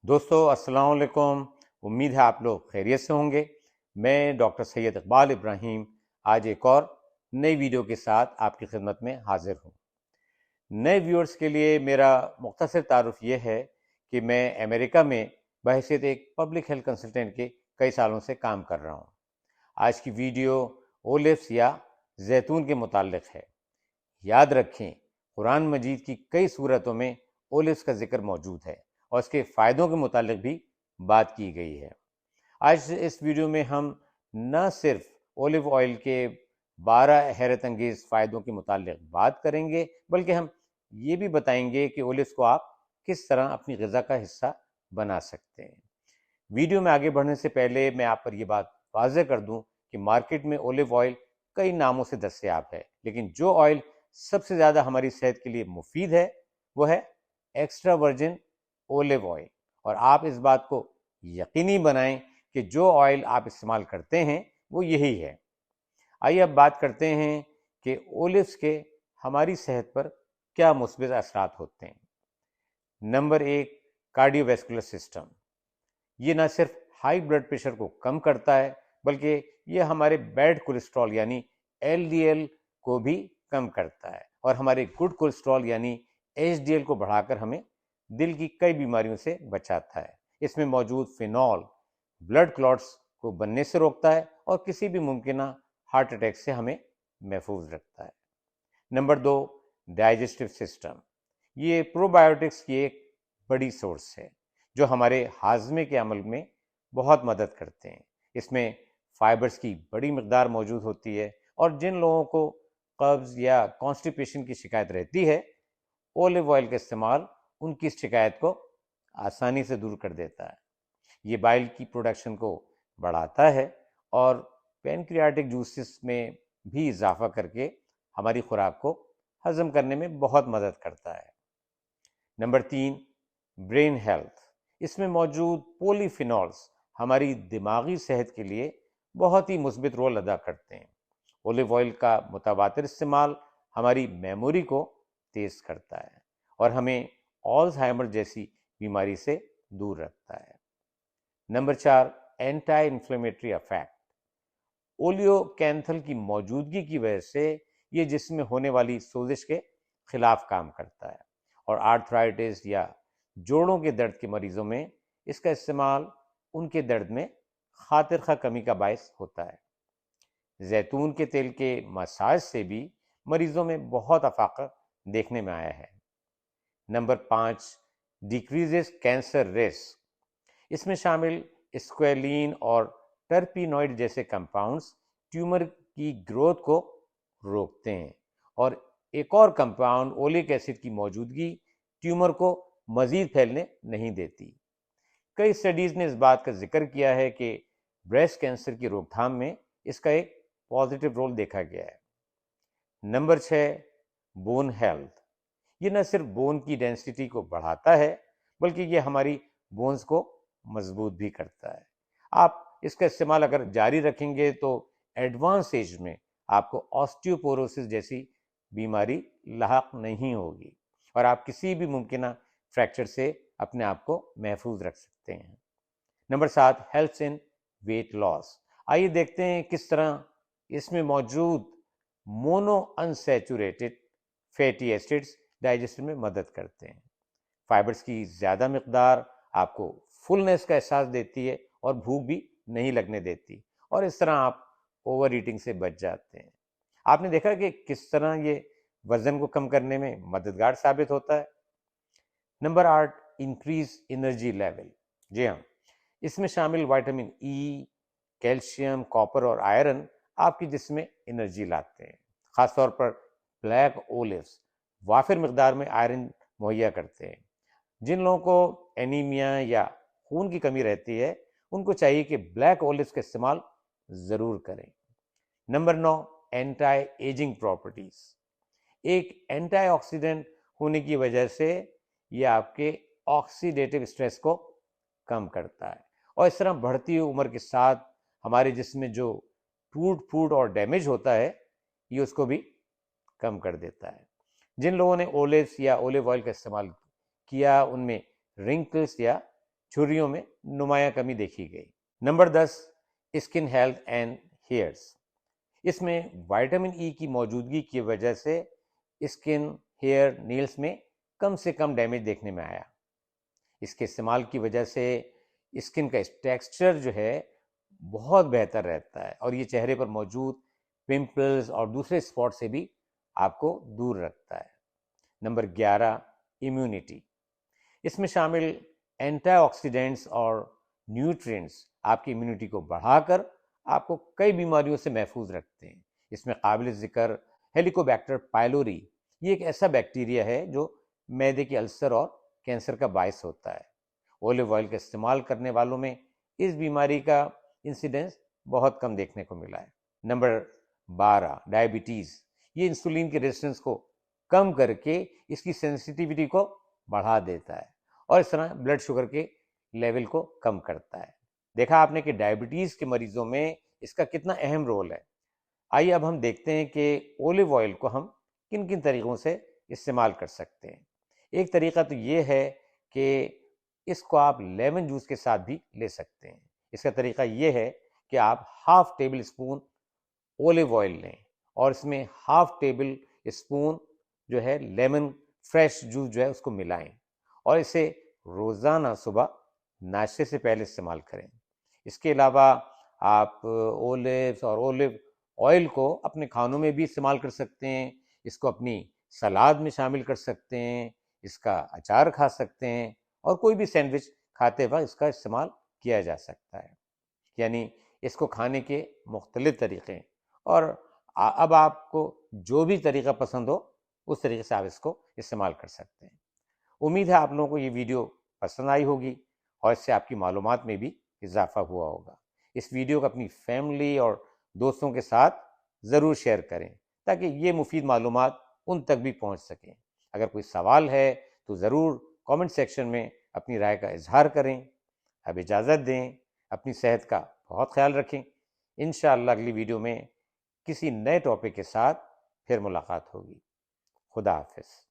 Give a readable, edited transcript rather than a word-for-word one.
دوستو السلام علیکم. امید ہے آپ لوگ خیریت سے ہوں گے. میں ڈاکٹر سید اقبال ابراہیم آج ایک اور نئی ویڈیو کے ساتھ آپ کی خدمت میں حاضر ہوں. نئے ویورز کے لیے میرا مختصر تعارف یہ ہے کہ میں امریکہ میں بحیثیت ایک پبلک ہیلتھ کنسلٹنٹ کے کئی سالوں سے کام کر رہا ہوں. آج کی ویڈیو اولیوس یا زیتون کے متعلق ہے. یاد رکھیں قرآن مجید کی کئی صورتوں میں اولیوس کا ذکر موجود ہے اور اس کے فائدوں کے متعلق بھی بات کی گئی ہے. آج اس ویڈیو میں ہم نہ صرف اولیو آئل کے 12 حیرت انگیز فائدوں کے متعلق بات کریں گے بلکہ ہم یہ بھی بتائیں گے کہ اولیوس کو آپ کس طرح اپنی غذا کا حصہ بنا سکتے ہیں. ویڈیو میں آگے بڑھنے سے پہلے میں آپ پر یہ بات واضح کر دوں کہ مارکیٹ میں اولیو آئل کئی ناموں سے دستیاب ہے، لیکن جو آئل سب سے زیادہ ہماری صحت کے لیے مفید ہے وہ ہے ایکسٹرا ورجن اولیو آئل. اور آپ اس بات کو یقینی بنائیں کہ جو آئل آپ استعمال کرتے ہیں وہ یہی ہے. آئیے اب بات کرتے ہیں کہ اولیوس کے ہماری صحت پر کیا مثبت اثرات ہوتے ہیں. Number 1، cardio vascular system. یہ نہ صرف ہائی بلڈ پریشر کو کم کرتا ہے بلکہ یہ ہمارے بیڈ کولیسٹرول یعنی LDL کو بھی کم کرتا ہے اور ہمارے گڈ کولیسٹرول یعنی HDL کو بڑھا کر ہمیں دل کی کئی بیماریوں سے بچاتا ہے. اس میں موجود فینول بلڈ کلوٹس کو بننے سے روکتا ہے اور کسی بھی ممکنہ ہارٹ اٹیک سے ہمیں محفوظ رکھتا ہے. Number 2، digestive system. یہ پروبایوٹکس کی ایک بڑی سورس ہے جو ہمارے ہاضمے کے عمل میں بہت مدد کرتے ہیں. اس میں فائبرز کی بڑی مقدار موجود ہوتی ہے اور جن لوگوں کو قبض یا کانسٹیپیشن کی شکایت رہتی ہے اولیو آئل کا استعمال ان کی شکایت کو آسانی سے دور کر دیتا ہے. یہ بائل کی پروڈکشن کو بڑھاتا ہے اور پینکریاٹک جوسز میں بھی اضافہ کر کے ہماری خوراک کو ہضم کرنے میں بہت مدد کرتا ہے. Number 3، brain health. اس میں موجود پولی فینولز ہماری دماغی صحت کے لیے بہت ہی مثبت رول ادا کرتے ہیں. اولیو آئل کا متواتر استعمال ہماری میموری کو تیز کرتا ہے اور ہمیں آلزہائمر جیسی بیماری سے دور رکھتا ہے. Number 4، anti inflammatory effect. Oleocanthal کی موجودگی کی وجہ سے یہ جسم میں ہونے والی سوزش کے خلاف کام کرتا ہے اور آرتھرائٹس یا جوڑوں کے درد کے مریضوں میں اس کا استعمال ان کے درد میں خاطر خواہ کمی کا باعث ہوتا ہے. زیتون کے تیل کے مساج سے بھی مریضوں میں بہت افاقہ دیکھنے میں آیا ہے. Number 5، decreases cancer risk. اس میں شامل اسکویلین اور ٹرپینوئڈ جیسے کمپاؤنڈز ٹیومر کی گروتھ کو روکتے ہیں اور ایک اور کمپاؤنڈ اولک ایسڈ کی موجودگی ٹیومر کو مزید پھیلنے نہیں دیتی. کئی اسٹڈیز نے اس بات کا ذکر کیا ہے کہ بریسٹ کینسر کی روک تھام میں اس کا ایک پازیٹیو رول دیکھا گیا ہے. Number 6، bone health. یہ نہ صرف بون کی ڈینسٹی کو بڑھاتا ہے بلکہ یہ ہماری بونز کو مضبوط بھی کرتا ہے. آپ اس کا استعمال اگر جاری رکھیں گے تو ایڈوانس ایج میں آپ کو آسٹیوپوروسس جیسی بیماری لاحق نہیں ہوگی اور آپ کسی بھی ممکنہ فریکچر سے اپنے آپ کو محفوظ رکھ سکتے ہیں. نمبر 7، ہیلتھ ان ویٹ لاس. آئیے دیکھتے ہیں کس طرح اس میں موجود مونو انسیچوریٹڈ فیٹی ایسڈز ڈائجسشن میں مدد کرتے ہیں. فائبرز کی زیادہ مقدار آپ کو فلنس کا احساس دیتی ہے اور بھوک بھی نہیں لگنے دیتی اور اس طرح آپ اوور ایٹنگ سے بچ جاتے ہیں. آپ نے دیکھا کہ کس طرح یہ وزن کو کم کرنے میں مددگار ثابت ہوتا ہے. Number 8، increase energy level. جی ہاں، اس میں شامل وائٹامن ای، کیلشیم، کاپر اور آئرن آپ کے جسم میں انرجی لاتے ہیں. خاص طور پر بلیک اولیوز وافر مقدار میں آئرن مہیا کرتے ہیں. جن لوگوں کو اینیمیا یا خون کی کمی رہتی ہے ان کو چاہیے کہ بلیک اولیوز کا استعمال ضرور کریں. Number 9، anti ageing properties. ایک اینٹی آکسیڈنٹ ہونے کی وجہ سے یہ آپ کے آکسیڈیٹو اسٹریس کو کم کرتا ہے اور اس طرح بڑھتی ہوئی عمر کے ساتھ ہمارے جسم میں جو ٹوٹ پھوٹ اور ڈیمیج ہوتا ہے یہ اس کو بھی کم کر دیتا ہے. جن لوگوں نے اولیوس یا اولیو آئل کا استعمال کیا ان میں رنکلز یا جھریوں میں نمایاں کمی دیکھی گئی۔ Number 10، skin health and hairs. اس میں وائٹامن ای کی موجودگی کی وجہ سے اسکن، ہیئر، نیلز میں کم سے کم ڈیمیج دیکھنے میں آیا۔ اس کے استعمال کی وجہ سے اسکن کا ٹیکسچر جو ہے بہت بہتر رہتا ہے، اور یہ چہرے پر موجود پمپلز اور دوسرے اسپاٹ سے بھی آپ کو دور رکھتا ہے۔ Number 11، immunity. اس میں شامل اینٹی آکسیڈینٹس اور نیوٹرینٹس آپ کی امیونٹی کو بڑھا کر آپ کو کئی بیماریوں سے محفوظ رکھتے ہیں۔ اس میں قابل ذکر ہیلیکوبیکٹر پائلوری، یہ ایک ایسا بیکٹیریا ہے جو معدے کے السر اور کینسر کا باعث ہوتا ہے۔ اولیو آئل کا استعمال کرنے والوں میں اس بیماری کا انسیڈنس بہت کم دیکھنے کو ملا ہے۔ Number 12، diabetes. یہ انسولین کے ریزسٹنس کو کم کر کے اس کی سینسٹیوٹی کو بڑھا دیتا ہے، اور اس طرح بلڈ شوگر کے لیول کو کم کرتا ہے۔ دیکھا آپ نے کہ ڈائبٹیز کے مریضوں میں اس کا کتنا اہم رول ہے۔ آئیے اب ہم دیکھتے ہیں کہ اولیو آئل کو ہم کن کن طریقوں سے استعمال کر سکتے ہیں۔ ایک طریقہ تو یہ ہے کہ اس کو آپ لیمن جوس کے ساتھ بھی لے سکتے ہیں۔ اس کا طریقہ یہ ہے کہ آپ half table spoon olive oil لیں، اور اس میں ہاف ٹیبل اسپون جو ہے لیمن فریش جوس جو ہے اس کو ملائیں، اور اسے روزانہ صبح ناشتے سے پہلے استعمال کریں۔ اس کے علاوہ آپ اولیوز اور اولیو آئل کو اپنے کھانوں میں بھی استعمال کر سکتے ہیں، اس کو اپنی سلاد میں شامل کر سکتے ہیں، اس کا اچار کھا سکتے ہیں، اور کوئی بھی سینڈوچ کھاتے وقت اس کا استعمال کیا جا سکتا ہے۔ یعنی اس کو کھانے کے مختلف طریقے ہیں، اور اب آپ کو جو بھی طریقہ پسند ہو اس طریقے سے آپ اس کو استعمال کر سکتے ہیں۔ امید ہے آپ لوگوں کو یہ ویڈیو پسند آئی ہوگی، اور اس سے آپ کی معلومات میں بھی اضافہ ہوا ہوگا۔ اس ویڈیو کو اپنی فیملی اور دوستوں کے ساتھ ضرور شیئر کریں، تاکہ یہ مفید معلومات ان تک بھی پہنچ سکیں۔ اگر کوئی سوال ہے تو ضرور کامنٹ سیکشن میں اپنی رائے کا اظہار کریں۔ اب اجازت دیں، اپنی صحت کا بہت خیال رکھیں۔ انشاءاللہ اگلی ویڈیو میں کسی نئے ٹاپک کے ساتھ پھر ملاقات ہوگی۔ خدا حافظ۔